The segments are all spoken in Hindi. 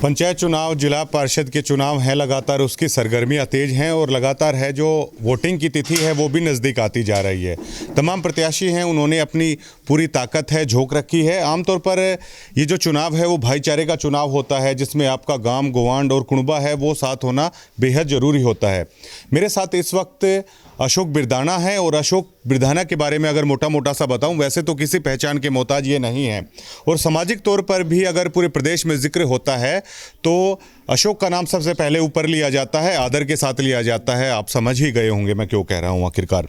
पंचायत चुनाव, जिला पार्षद के चुनाव हैं, लगातार उसकी सरगर्मियां तेज हैं और लगातार है जो वोटिंग की तिथि है वो भी नज़दीक आती जा रही है। तमाम प्रत्याशी हैं, उन्होंने अपनी पूरी ताकत है झोंक रखी है। आमतौर पर ये जो चुनाव है वो भाईचारे का चुनाव होता है, जिसमें आपका गांव, गोवांड और कुणबा है वो साथ होना बेहद ज़रूरी होता है। मेरे साथ इस वक्त अशोक बिरदाना है और अशोक बिरदाना के बारे में अगर मोटा मोटा सा बताऊं, वैसे तो किसी पहचान के मोहताज ये नहीं है और सामाजिक तौर पर भी अगर पूरे प्रदेश में जिक्र होता है तो अशोक का नाम सबसे पहले ऊपर लिया जाता है, आदर के साथ लिया जाता है। आप समझ ही गए होंगे मैं क्यों कह रहा हूं आखिरकार।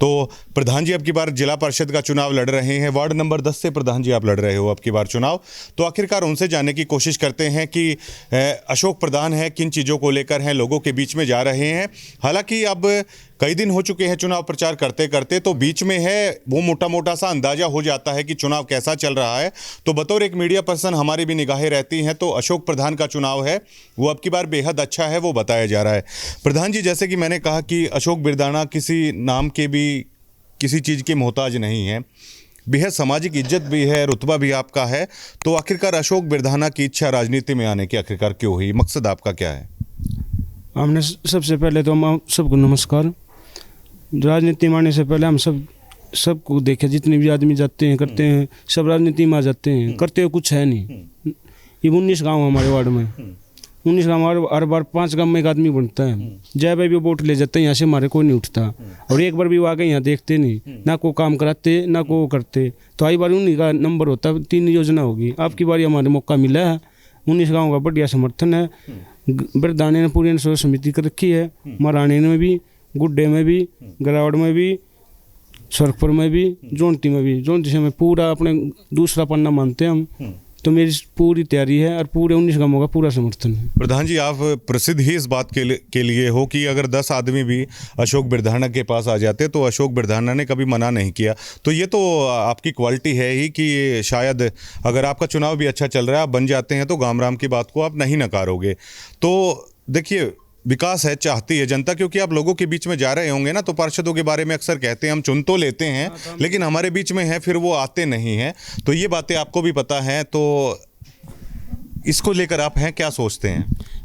तो प्रधान जी अब की बार जिला परिषद का चुनाव लड़ रहे हैं, वार्ड नंबर 10 से प्रधान जी आप लड़ रहे हो अब की बार चुनाव। तो आखिरकार उनसे जानने की कोशिश करते हैं कि अशोक प्रधान है, किन चीज़ों को लेकर हैं, लोगों के बीच में जा रहे हैं। हालांकि अब कई दिन हो चुके हैं चुनाव प्रचार करते करते, तो बीच में है वो मोटा सा अंदाजा हो जाता है कि चुनाव कैसा चल रहा है। तो बतौर एक मीडिया पर्सन हमारी भी निगाहें रहती हैं, तो अशोक प्रधान का चुनाव है वो अब की बार बेहद अच्छा है, वो बताया जा रहा है। प्रधान जी, जैसे कि मैंने कहा कि अशोक बिरदाना किसी नाम के भी, किसी चीज़ के मोहताज नहीं है, बेहद सामाजिक इज्जत भी है, रुतबा भी आपका है। तो आखिरकार अशोक बिरदाना की इच्छा राजनीति में आने की आखिरकार क्यों हुई, मकसद आपका क्या है? हमने सबसे पहले तो हम सबको नमस्कार। राजनीति में आने से पहले हम सबको देखे, जितने भी आदमी जाते हैं करते हैं, सब राजनीति में आ जाते हैं, करते हुए कुछ है नहीं। ये 19 गांव हमारे वार्ड में, 19 गांव, हर बार 5 गांव में एक आदमी बनता है। जय भाई भी वोट ले जाते हैं, यहाँ से हमारे कोई नहीं उठता और एक बार भी वो आ गए यहाँ देखते नहीं, ना को काम कराते ना को करते। तो आई बार उन्हीं का नंबर होता, 3 योजना होगी। आपकी बारी हमारे मौका मिला है, 19 गाँव का बढ़िया समर्थन है। बिरदाने ने पूरी सोच समिति कर रखी है, मराने में भी, गुड्डे में भी, गरावड़ में भी, सरखपुर में भी, जोंटी में भी। जोंटी से में पूरा अपने दूसरा पन्ना मानते हैं हम। तो मेरी पूरी तैयारी है और पूरे 19 गांवों का पूरा समर्थन है। प्रधान जी, आप प्रसिद्ध ही इस बात के लिए हो कि अगर 10 आदमी भी अशोक बिरदाना के पास आ जाते तो अशोक बिरदाना ने कभी मना नहीं किया। तो ये तो आपकी क्वालिटी है ही कि शायद अगर आपका चुनाव भी अच्छा चल रहा है, आप बन जाते हैं, तो गाम राम की बात को आप नहीं नकारोगे। तो देखिए, विकास है, चाहती है जनता, क्योंकि आप लोगों के बीच में जा रहे होंगे ना। तो पार्षदों के बारे में अक्सर कहते हैं हम चुन तो लेते हैं लेकिन हमारे बीच में है, फिर वो आते नहीं हैं। तो ये बातें आपको भी पता है, तो इसको लेकर आप हैं क्या सोचते हैं?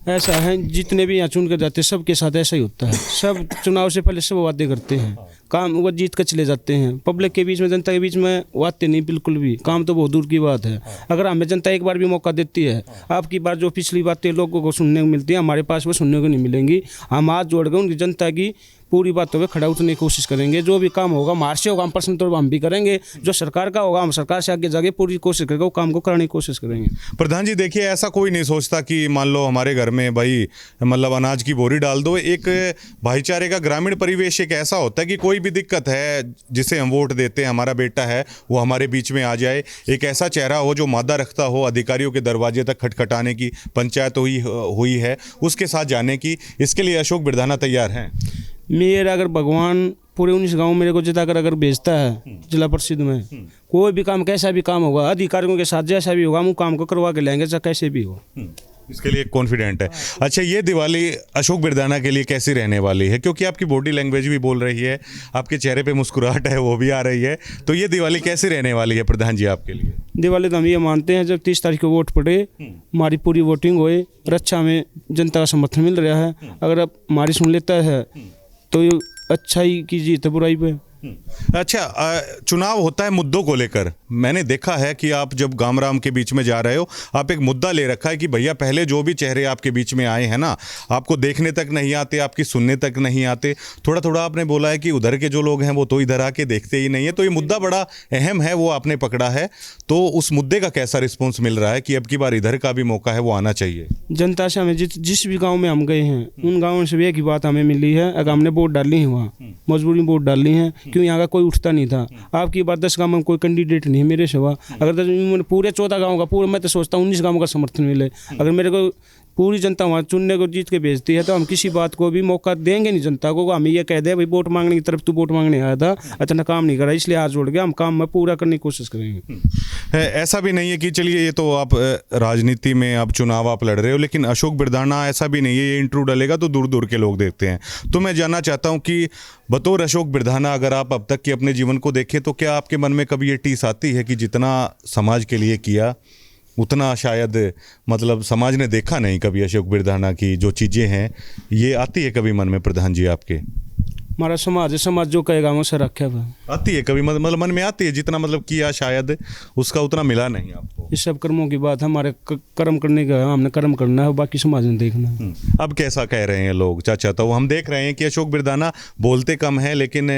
ऐसा है, जितने भी यहाँ चुन कर जाते हैं सबके साथ ऐसा ही होता है। सब चुनाव से पहले सब वादे करते हैं, काम वो जीत कर चले जाते हैं। पब्लिक के बीच में, जनता के बीच में वादे नहीं, बिल्कुल भी। काम तो बहुत दूर की बात है। अगर हमें जनता एक बार भी मौका देती है, आपकी बार जो पिछली बातें लोगों को सुनने को मिलती है, हमारे पास वो सुनने को नहीं मिलेंगी। हम हाथ जोड़ कर उनकी जनता की पूरी बातों पे खड़ा उतरने की कोशिश करेंगे। जो भी काम होगा हमारे से होगा, हम पर्सनल तौर पर हम भी करेंगे। जो सरकार का होगा हम सरकार से आगे जाके पूरी कोशिश करेंगे, वो काम को कराने की कोशिश करेंगे। प्रधान जी देखिए, ऐसा कोई नहीं सोचता कि मान लो हमारे घर में भाई मतलब अनाज की बोरी डाल दो। एक भाईचारे का ग्रामीण परिवेश एक ऐसा होता है कि कोई भी दिक्कत है जिसे हम वोट देते हैं, हमारा बेटा है, वो हमारे बीच में आ जाए। एक ऐसा चेहरा हो जो मादा रखता हो, अधिकारियों के दरवाजे तक खटखटाने की, पंचायत हुई है उसके साथ जाने की। इसके लिए अशोक बिरदाना तैयार हैं। मेरा अगर भगवान पूरे 19 गाँव मेरे को जिताकर अगर भेजता है जिला परिषद में, कोई भी काम, कैसा भी काम होगा, अधिकारियों के साथ जैसा भी होगा, हम काम को करवा के लेंगे, चाहे कैसे भी हो। इसके लिए कॉन्फिडेंट है। अच्छा, ये दिवाली अशोक बिरदाना के लिए कैसी रहने वाली है? क्योंकि आपकी बॉडी लैंग्वेज भी बोल रही है, आपके चेहरे पे मुस्कुराहट है वो भी आ रही है। तो ये दिवाली कैसी रहने वाली है प्रधान जी आपके लिए? दिवाली तो हम ये मानते हैं, जब 30 तारीख को वोट पड़े, हमारी पूरी वोटिंग होए और अच्छा हमें जनता का समर्थन मिल रहा है। अगर अब हमारी सुन लेता है तो अच्छाई की जीत है बुराई पे। अच्छा, चुनाव होता है मुद्दों को लेकर। मैंने देखा है कि आप जब गाम राम के बीच में जा रहे हो, आप एक मुद्दा ले रखा है कि भैया पहले जो भी चेहरे आपके बीच में आए हैं ना, आपको देखने तक नहीं आते, आपकी सुनने तक नहीं आते। थोड़ा थोड़ा आपने बोला है कि उधर के जो लोग हैं वो तो इधर आके देखते ही नहीं है। तो ये मुद्दा बड़ा अहम है, वो आपने पकड़ा है। तो उस मुद्दे का कैसा रिस्पॉन्स मिल रहा है कि अब की बार इधर का भी मौका है वो आना चाहिए? जनता से हमें जिस भी गाँव में हम गए हैं, उन गाँवों से भी एक ही बात हमें मिली है। अगर हमने वोट डाली है वहाँ मजबूरी वोट डालनी है, क्यों यहाँ का कोई उठता नहीं था। आपकी बात 10 गांव में कोई कैंडिडेट नहीं है मेरे सिवा। अगर पूरे 14 गांव का पूरा, मैं तो सोचता हूँ 19 गांव का समर्थन मिले। अगर मेरे को पूरी जनता वहाँ चुनने को जीत के भेजती है तो हम किसी बात को भी मौका देंगे नहीं जनता को। हम ये कह दे भाई वोट मांगने की तरफ तू वोट मांगने आया था, अच्छा काम नहीं करा, इसलिए हाथ जोड़ के हम काम में पूरा करने की कोशिश करेंगे। ऐसा भी नहीं है कि चलिए ये तो आप राजनीति में अब चुनाव आप लड़ रहे हो, लेकिन अशोक बिरदाना ऐसा भी नहीं है ये इंटरव्यू डालेगा तो दूर दूर के लोग देखते हैं। तो मैं जानना चाहता हूँ कि बतौर अशोक बिरदाना अगर आप अब तक के अपने जीवन को देखें तो क्या आपके मन में कभी ये टीस आती है कि जितना समाज के लिए किया उतना शायद मतलब समाज ने देखा नहीं कभी अशोक बिरधाना की जो चीज़ें हैं, ये आती है कभी मन में प्रधान जी आपके? हमारा समाज है, समाज जो कहेगा वो सर रखे हुआ आती है कभी मतलब मन में आती है, जितना मतलब किया शायद उसका उतना मिला नहीं आपको? इस सब कर्मों की बात है, हमारे कर्म करने का हमने कर्म करना है, बाकी समाज ने देखना है। अब कैसा कह रहे हैं लोग चाचा? तो हम देख रहे हैं कि अशोक बिरधाना बोलते कम है लेकिन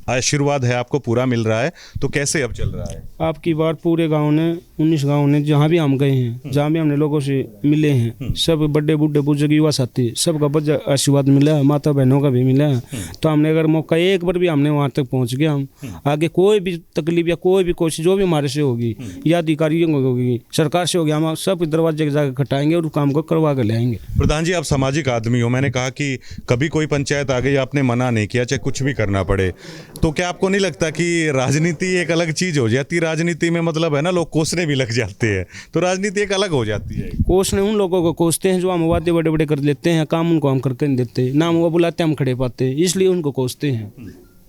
आशीर्वाद है आपको पूरा मिल रहा है, तो कैसे अब चल रहा है? आपकी बार पूरे गांव ने 19 गांव ने जहाँ भी हम गए हैं, जहाँ भी हमने लोगों से मिले हैं, सब बड़े बूढ़े बुजुर्ग युवा साथी सबका बड़ा आशीर्वाद मिला है, माता बहनों का भी मिला है। तो हमने अगर मौका एक बार भी हमने वहाँ तक पहुँच गया, हम आगे कोई भी तकलीफ या कोई भी कोशिश जो भी हमारे से होगी या अधिकारियों को होगी, सरकार से होगी, हम सब दरवाजे जाकर खटाएंगे और काम को करवा कर ले आएंगे। प्रधान जी, आप सामाजिक आदमी हो, मैंने कहा कि कभी कोई पंचायत आ गई आपने मना नहीं किया, चाहे कुछ भी करना पड़े, तो क्या आपको नहीं लगता कि राजनीति एक अलग चीज हो जाती है? राजनीति में मतलब है ना, लोग कोसने भी लग जाते हैं, तो राजनीति एक अलग हो जाती है। कोसने उन लोगों को कोसते हैं जो हम वादे बड़े बड़े कर लेते हैं, काम उनको हम करके नहीं देते, नाम वो बुलाते हम खड़े पाते हैं, इसलिए उनको कोसते हैं।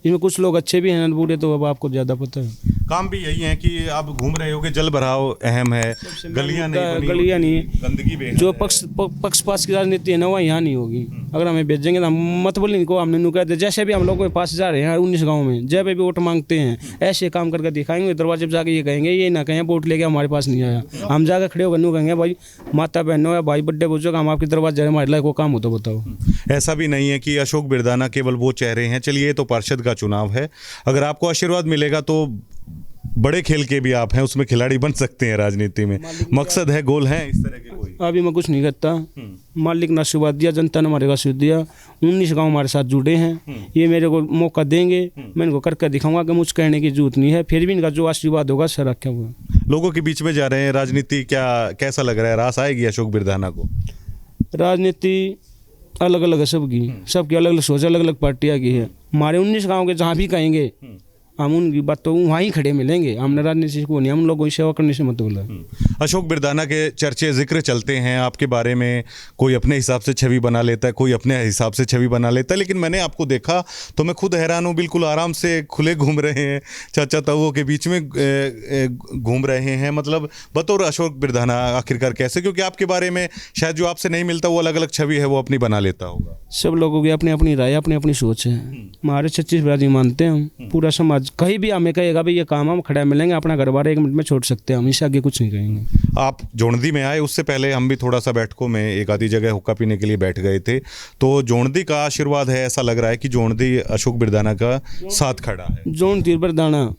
इसमें कुछ लोग अच्छे भी हैं बुरे, तो अब आपको ज़्यादा पता है। काम भी यही है कि आप घूम रहे होगे, जल भराव अहम है, गलियां नहीं, गंदगी भी है। जो पक्षपात की राजनीति है ना, वो यहाँ नहीं होगी। अगर हमें भेजेंगे तो हम मत बोलेंगे को हमने कहते हैं, जैसे भी हम लोगों के पास जा रहे हैं 19 गाँव में, जब भी वोट मांगते हैं ऐसे काम करके दिखाएंगे, दरवाजे पर जाकर ये कहेंगे, ये ना कहें वोट लेके हमारे पास नहीं आया, हम जाकर खड़े होकर कहेंगे भाई माता बहनों या भाई बड्डे बुजुर्ग, हम आपके दरवाजे हमारे लायक वो काम हो तो बताओ। ऐसा भी नहीं है कि अशोक बिरधाना केवल वो चेहरे हैं। चलिए, ये तो पार्षद का चुनाव है, अगर आपको आशीर्वाद मिलेगा तो बड़े खेल के भी आप हैं, उसमें खिलाड़ी बन सकते हैं राजनीति में। मकसद है, गोल है इस तरह के कोई? अभी मैं कुछ नहीं करता, मालिक ने आशीर्वाद दिया, जनता ने हमारे को आशीर्वाद दिया, 19 गांव हमारे साथ जुड़े हैं, ये मेरे को मौका देंगे, मैं इनको करके दिखाऊंगा कि मुझ कहने की जरूरत नहीं है, फिर भी इनका जो आशीर्वाद होगा सर रखा हुआ। लोगों के बीच में जा रहे हैं, राजनीति कैसा लग रहा है? रास आएगी अशोक बिरधाना को? राजनीति अलग अलग है सबकी अलग अलग सोच, अलग अलग पार्टियाँ की है। हमारे 19 गाँव के जहाँ भी कहेंगे हम उनकी बात तो वहाँ ही खड़े मिलेंगे, हमने राजनीति को नहीं, हम लोगों की सेवा करने से मत बोला। अशोक बिरधाना के चर्चे जिक्र चलते हैं आपके बारे में, कोई अपने हिसाब से छवि बना लेता है, कोई अपने हिसाब से छवि बना लेता है, लेकिन मैंने आपको देखा तो मैं खुद हैरान हूँ, बिल्कुल आराम से खुले घूम रहे हैं, चाचा ताऊओं के बीच में घूम रहे हैं, मतलब बतौर अशोक बिरधाना आखिरकार कैसे? क्योंकि आपके बारे में शायद जो आपसे नहीं मिलता वो अलग अलग छवि है, वो अपनी बना लेता होगा। सब लोगों की अपनी अपनी राय, अपनी अपनी सोच है। हमारे 36 बरादरी मानते हैं, पूरा समाज कहीं भी हमें कहेगा भाई ये काम हम खड़ा मिलेंगे, अपना घर बार 1 मिनट में छोड़ सकते हैं, हम इससे आगे कुछ नहीं कहेंगे। आप जोंडदी में आए, उससे पहले हम भी थोड़ा सा बैठकों में एक आधी जगह हुक्का पीने के लिए बैठ गए थे, तो जोंडदी का आशीर्वाद है, ऐसा लग रहा है कि जोंडदी अशोक बिरधाना का साथ खड़ा है। जोंडदी बिरधाना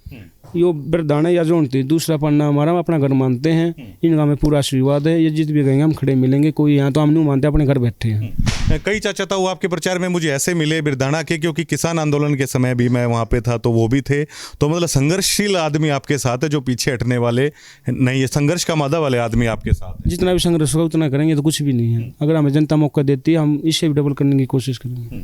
यो बिरधाना या जोंडदी दूसरा पन्ना हमारा, हम अपना घर मानते हैं, इनका हमें पूरा आशीर्वाद है, ये जित भी गएंगे हम खड़े मिलेंगे, कोई यहाँ तो हम नहीं मानते, अपने घर बैठे हैं। कई चाचा ताऊ आपके प्रचार में मुझे ऐसे मिले बिरधाना के, क्योंकि किसान आंदोलन के समय भी मैं वहाँ पे था तो वो भी थे, तो मतलब संघर्षशील आदमी आपके साथ है, जो पीछे हटने वाले नहीं है, संघर्ष का मादा वाले आदमी आपके साथ है। जितना भी संघर्ष होगा उतना करेंगे तो कुछ भी नहीं है, अगर हमें जनता मौका देती है हम इससे भी डबल करने की कोशिश करेंगे।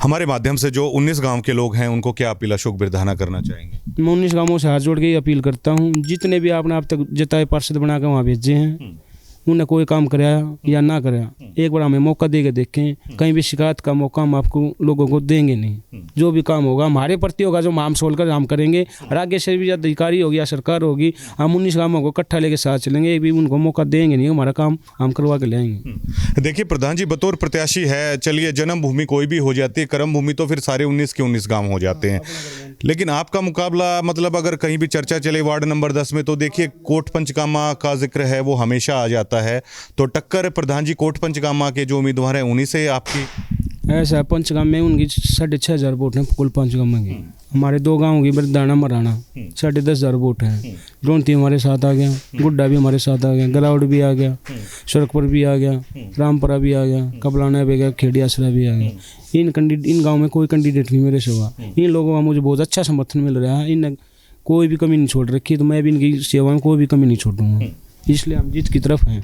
हमारे माध्यम से जो 19 गांव के लोग हैं उनको क्या अपील अशोक बिरधाना करना चाहेंगे? मैं 19 गांवों से हाथ जोड़ के ही अपील करता हूँ, जितने भी आपने अब तक जताए पार्षद बना के वहाँ भेजे हैं, उन्हें कोई काम कराया या ना कराया, एक बार हमें मौका दे के देखें, कहीं भी शिकायत का मौका हम आपको लोगों को देंगे नहीं। जो भी काम होगा हमारे प्रति होगा, जो हम सोल कर हम करेंगे, और आगे से भी अधिकारी होगी या सरकार होगी, हम 19 गाँवों को इकट्ठा लेके साथ चलेंगे, भी उनको मौका देंगे नहीं, हमारा काम हम करवा के लाएंगे। देखिए प्रधान जी, बतौर प्रत्याशी है, चलिए जन्मभूमि कोई भी हो जाती है, कर्म भूमि तो फिर सारे 19 के 19 गाँव हो जाते हैं, लेकिन आपका मुकाबला मतलब अगर कहीं भी चर्चा चले वार्ड नंबर 10 में, तो देखिए कोट पंचगामा का जिक्र है, वो हमेशा आ जाता है, तो टक्कर प्रधान जी कोट पंचगामा के जो उम्मीदवार हैं उन्हीं से आपकी? ऐसा पंचगाम में उनकी 6,500 वोट हैं कुल पंचगामा की। हमारे 2 गाँव की बिरधाना मराना 10,500 वोट हैं। जोंडदी हमारे साथ आ गया, गुड्डा भी हमारे साथ आ गया, गलावड़ भी आ गया, सड़कपुर भी आ गया, रामपुरा भी आ गया, कबलाना भी आ गया, खेड़ी आसरा भी आ गया। इन गाँव में कोई कैंडिडेट नहीं मेरे से हुआ, इन लोगों का मुझे बहुत अच्छा समर्थन मिल रहा है, इन कोई भी कमी नहीं छोड़ रखी, तो मैं भी इनकी सेवा में कोई भी कमी नहीं छोड़ूंगा, इसलिए हम जीत की तरफ हैं।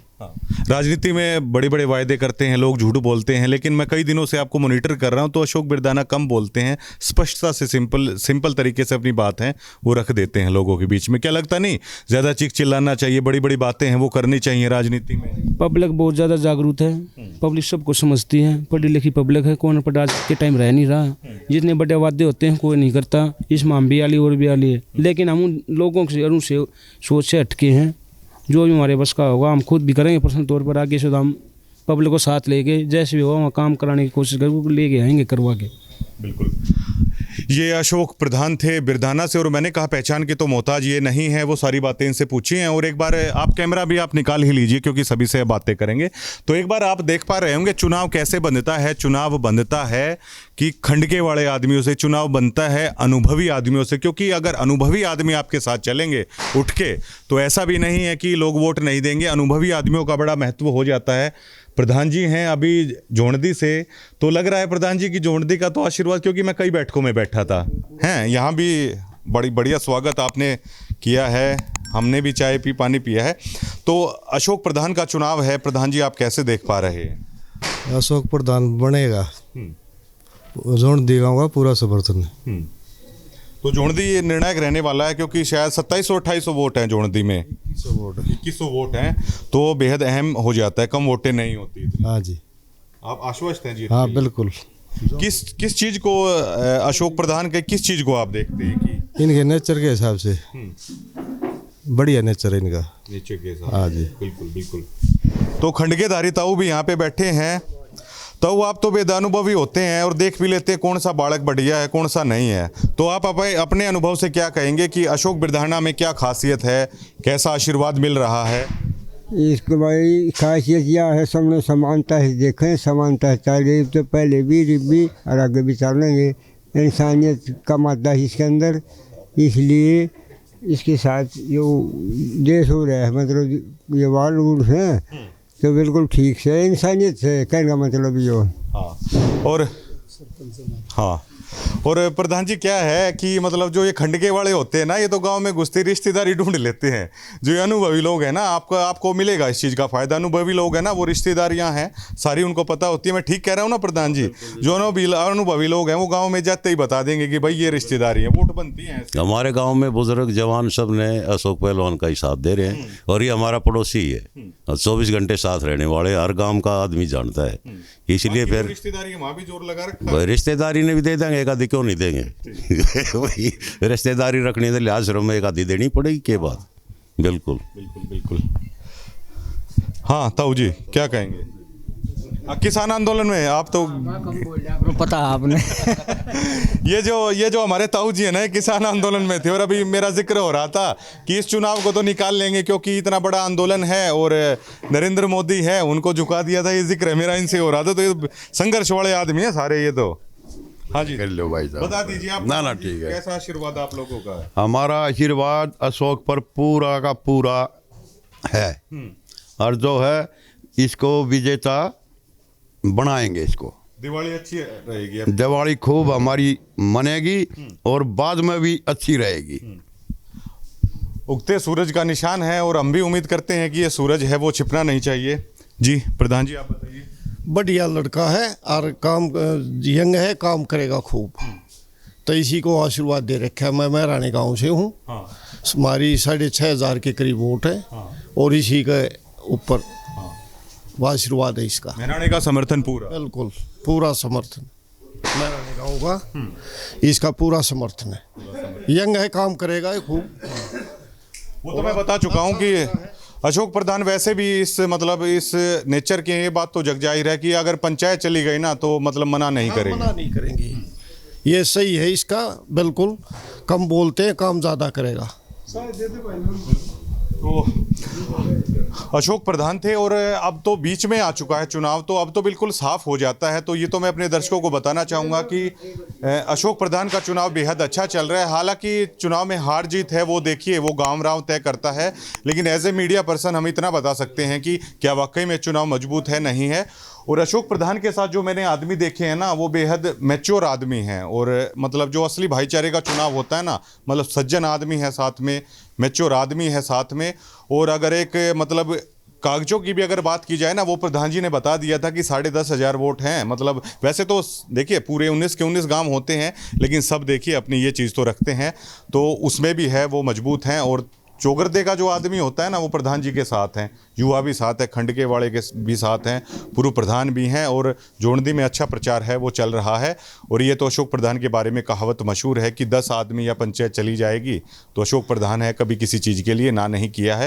राजनीति में बड़े बड़े वायदे करते हैं लोग, झूठ बोलते हैं, लेकिन मैं कई दिनों से आपको मॉनिटर कर रहा हूं तो अशोक बिरधाना कम बोलते हैं, स्पष्टता से सिंपल तरीके से अपनी बात है वो रख देते हैं लोगों के बीच में। क्या लगता नहीं ज़्यादा चीख चिल्लाना चाहिए, बड़ी बड़ी बातें हैं वो करनी चाहिए राजनीति में? पब्लिक बहुत ज़्यादा जागरूक है, पब्लिक सबको समझती है, पढ़ी लिखी पब्लिक है, कौन पर आज के टाइम रह नहीं रहा, जितने बड़े वादे होते हैं कोई नहीं करता, इसमें हम भी आली और भी आली है, लेकिन हम उन लोगों से और उनसे सोच से हटके हैं, जो भी हमारे बस का होगा हम खुद भी करेंगे पर्सनल तौर पर, आगे से हम पब्लिक को साथ लेके जैसे भी होगा वहाँ काम कराने की कोशिश करेंगे, लेके आएंगे करवा के। बिल्कुल। ये अशोक प्रधान थे बिरधाना से, और मैंने कहा पहचान की तो मोहताज ये नहीं है, वो सारी बातें इनसे पूछी हैं। और एक बार आप कैमरा भी आप निकाल ही लीजिए क्योंकि सभी से बातें करेंगे। तो एक बार आप देख पा रहे होंगे चुनाव कैसे बनता है। चुनाव बनता है कि खंडके वाले आदमियों से, चुनाव बनता है अनुभवी आदमियों से, क्योंकि अगर अनुभवी आदमी आपके साथ चलेंगे उठ के तो ऐसा भी नहीं है कि लोग वोट नहीं देंगे। अनुभवी आदमियों का बड़ा महत्व हो जाता है। प्रधान जी हैं अभी जोंडदी से, तो लग रहा है प्रधान जी की जोंडदी का तो आशीर्वाद, क्योंकि मैं कई बैठकों में बैठा था, हैं यहाँ भी बड़ी बढ़िया स्वागत आपने किया है, हमने भी चाय पी पानी पिया है। तो अशोक प्रधान का चुनाव है, प्रधान जी आप कैसे देख पा रहे हैं? अशोक प्रधान बनेगा, जोंडदी गाँव का पूरा समर्थन है। तो जोंडदी ये निर्णायक रहने वाला है, क्योंकि शायद 2700-2800 वोट हैं जोंडदी में, 2100 वोट हैं, तो बेहद अहम हो जाता है, कम वोटें नहीं होती। हाँ जी, आप आश्वस्त हैं जी? हाँ बिल्कुल। किस चीज को अशोक प्रधान के किस चीज को आप देखते हैं कि इनके नेचर के हिसाब से बढ़िया नेचर है इनका, नेचर के साथ? हाँ जी, बिल्कुल बिल्कुल। तो खंडकेधारी ताऊ भी यहाँ पे बैठे हैं। तो आप तो वेदानुभवी होते हैं और देख भी लेते हैं कौन सा बालक बढ़िया है कौन सा नहीं है, तो आप अपने अनुभव से क्या कहेंगे कि अशोक बिरधाना में क्या खासियत है, कैसा आशीर्वाद मिल रहा है? इसके भाई खासियत यह है, सबने समानता है, देखें समानता चाहिए तो पहले भी रिब्बी और आगे भी चलेंगे। इंसानियत का मादा है इसके अंदर, इसलिए इसके साथ जो देश हो रहा है, मतलब ये वाल रूल्स हैं तो बिल्कुल ठीक से इंसानियत से कहने का मतलब यो। हाँ और प्रधान जी क्या है कि मतलब जो ये खंडके वाले होते हैं ना, ये तो गांव में घुसती रिश्तेदारी ढूंढ लेते हैं। जो ये अनुभवी लोग हैं ना, आपको मिलेगा इस चीज़ का फायदा। अनुभवी लोग हैं ना, वो रिश्तेदारियां हैं सारी उनको पता होती है। मैं ठीक कह रहा हूँ ना प्रधान जी? जो अनुभवी लोग हैं वो गाँव में जाते ही बता देंगे कि भाई ये रिश्तेदारी है, वोट बनती है। हमारे गाँव में बुजुर्ग जवान सब ने अशोक पहलवान का ही साथ दे रहे हैं, और ये हमारा पड़ोसी है, 24 घंटे साथ रहने वाले, हर गाँव का आदमी जानता है, इसलिए फिर रिश्तेदारी वहाँ भी जोर लगा रखा। रिश्तेदारी ने भी दे देंगे, एक आधी क्यों नहीं देंगे? वही रिश्तेदारी रखने के लिहाज से हमें एक आधी देनी पड़ेगी के बात। बिल्कुल बिल्कुल बिल्कुल। हाँ ताऊ जी क्या कहेंगे? किसान आंदोलन में आप तो पता है आपने ये जो हमारे ताऊ जी है ना, किसान आंदोलन में थे, और अभी मेरा जिक्र हो रहा था कि इस चुनाव को तो निकाल लेंगे क्योंकि इतना बड़ा आंदोलन है और नरेंद्र मोदी है, उनको झुका दिया था। ये जिक्र मेरा इनसे हो रहा था। तो ये संघर्ष वाले आदमी है सारे ये तो। हाँ जी कर लो भाई साहब, बता दीजिए आप। ना ठीक है। कैसा आशीर्वाद आप लोगों का है? हमारा आशीर्वाद अशोक पर पूरा का पूरा है, और जो है इसको विजेता बनाएंगे। इसको दिवाली अच्छी रहेगी, दिवाली खूब हमारी मनेगी और बाद में भी अच्छी रहेगी। उगते सूरज का निशान है और हम भी उम्मीद करते हैं कि ये सूरज है वो छिपना नहीं चाहिए। जी प्रधान जी आप बताइए। बढ़िया लड़का है और काम यंग है, काम करेगा खूब, तो इसी को आशीर्वाद दे रखा है। मैं महरानी गांव से हूँ। हाँ। हमारी 6500 के करीब वोट है। हाँ। और इसी के ऊपर आशीर्वाद है इसका। महरानी का समर्थन पूरा? बिल्कुल पूरा समर्थन महरानी गांव का, इसका पूरा समर्थन है। यंग है, काम करेगा खूब। वो तो मैं बता चुका हूँ कि अशोक प्रधान वैसे भी इस नेचर के, ये बात तो जग जाहिर है कि अगर पंचायत चली गई ना तो मतलब मना नहीं करेंगे। मना नहीं करेंगे, ये सही है इसका। बिल्कुल कम बोलते हैं, काम ज़्यादा करेगा। तो अशोक प्रधान थे और अब तो बीच में आ चुका है चुनाव, तो अब तो बिल्कुल साफ हो जाता है। तो ये तो मैं अपने दर्शकों को बताना चाहूँगा कि अशोक प्रधान का चुनाव बेहद अच्छा चल रहा है। हालांकि चुनाव में हार जीत है वो देखिए वो गांव तय करता है, लेकिन एज ए मीडिया पर्सन हम इतना बता सकते हैं कि क्या वाकई में चुनाव मजबूत है नहीं है। और अशोक प्रधान के साथ जो मैंने आदमी देखे हैं ना, वो बेहद मैच्योर आदमी हैं, और मतलब जो असली भाईचारे का चुनाव होता है ना, मतलब सज्जन आदमी है साथ में, मैच्योर आदमी है साथ में। और अगर एक मतलब कागजों की भी अगर बात की जाए ना, वो प्रधान जी ने बता दिया था कि 10,500 वोट हैं। मतलब वैसे तो देखिए पूरे 19 के 19 गांव होते हैं, लेकिन सब देखिए अपनी ये चीज़ तो रखते हैं, तो उसमें भी है वो मजबूत हैं। और चौगरदे का जो आदमी होता है ना, वो प्रधान जी के साथ हैं, युवा भी साथ है, खंडके वाले के भी साथ हैं, पूर्व प्रधान भी हैं, और जोंडदी में अच्छा प्रचार है वो चल रहा है। और ये तो अशोक प्रधान के बारे में कहावत मशहूर है कि 10 आदमी या पंचायत चली जाएगी तो अशोक प्रधान है, कभी किसी चीज़ के लिए ना नहीं किया है।